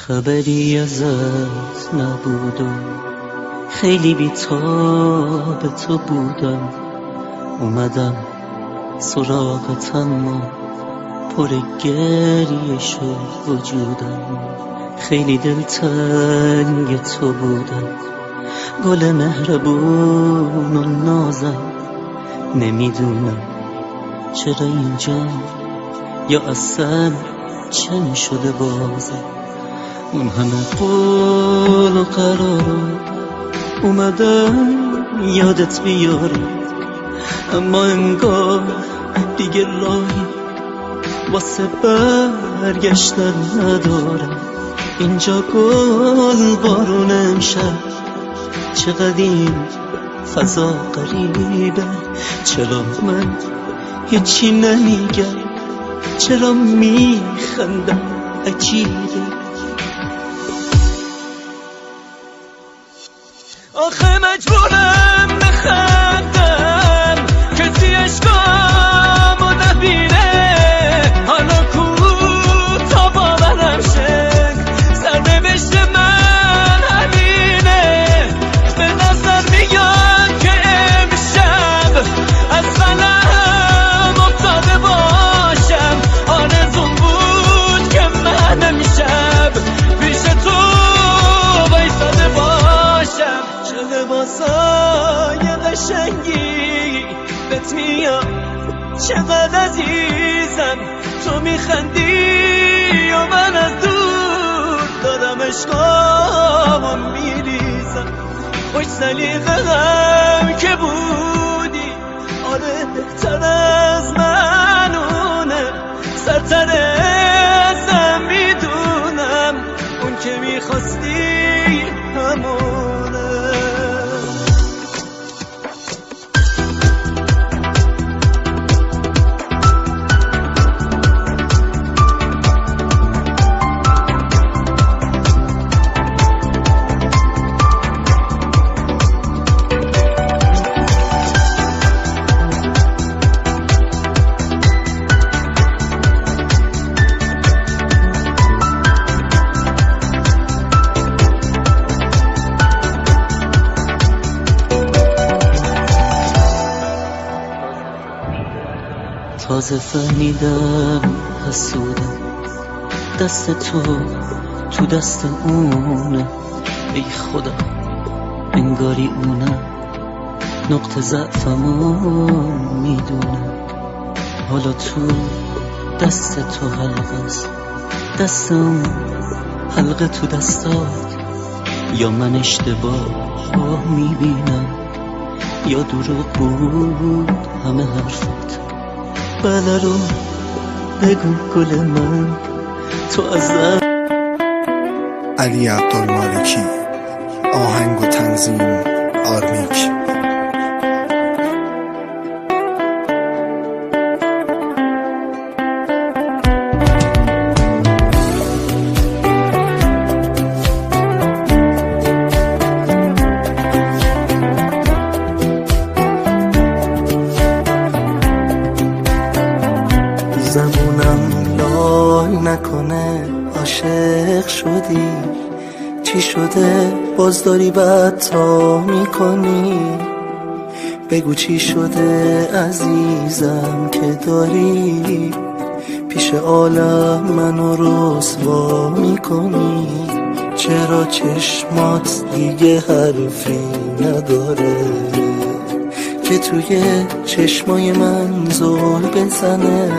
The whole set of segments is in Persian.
خبری ازت نبود و خیلی بی‌تاب تو بودم. اومدم سراغت اما پر گریه شد وجودم. خیلی دلتنگ تو بودم، گل مهربون و نازم. نمیدونم چرا اینجا یا اصلا چه میشده بازم. اون همه قول و قرار اومدم یادت بیارم، اما انگار دیگه راهی واسه برگشتن ندارم. اینجا گل بارون امشب، چقدر این فضا غریبه. چرا من هیچی نمیگم، چرا میخندم عجیبه. آخه مجبورم بخندم کسی عشقامو نبینه. حالا کو تا باورم شه سرنوشت من همینه. به نظر میاد که امشب از فلم افتاده باشم. آرزوم بود که من امشب پیش تو وایساده باشم. چه لباسای قشنگی بهت میاد، چقدر عزیزم تو میخندی و من از دور دارم عشقامو میریزم. خوش سلیقه هم که بودی، آره بهتر از منونه. سرتر ازم میدونم، اون که میخواستی همونه. تازه فهمیدم حسودم، دست تو دست اونه. ای خدا انگاری اونه نقطه ضعفمو میدونه. حالا تو دست تو حلقه است، دست اون حلقه تو دستات. یا من اشتباه میبینم یا دروغ بود همه حرفات. بله رو بگو گل من تو ازم. علی عبدالمالکی، آهنگ و تنظیم آرمیک. زبونم لال نکنه عاشق شدی، چی شده باز داری بدتا میکنی؟ بگو چی شده عزیزم که داری پیش عالم منو رسوا میکنی؟ چرا چشمات دیگه حرفی نداره که توی چشمای من زل بزنه؟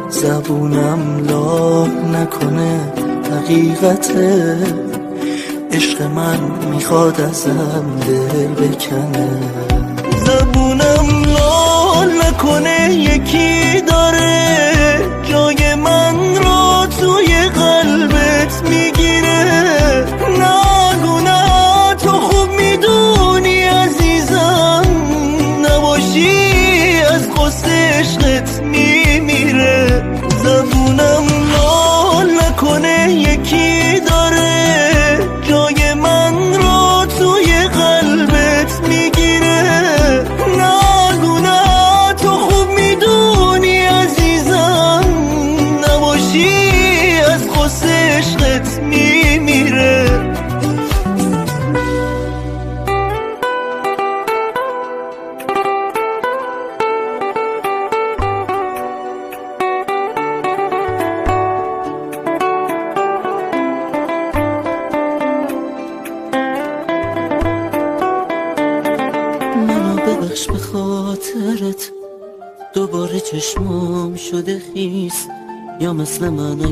زبونم لال نکنه حقیقته، عشق من میخواد ازم دل بکنه. زبونم لال نکنه یکی داره جای من رو توی قلبت میگیره. نگو نه تو خوب میدونی عزیزم، نباشی از قصه عشقت میمیره. زبونم لال نکنه یکی داره جای من رو توی قلبت میگیره. نگو نه تو خوب میدونی عزیزم، ببخش به خاطرت دوباره چشمام شده خیس، یا مثل من اگه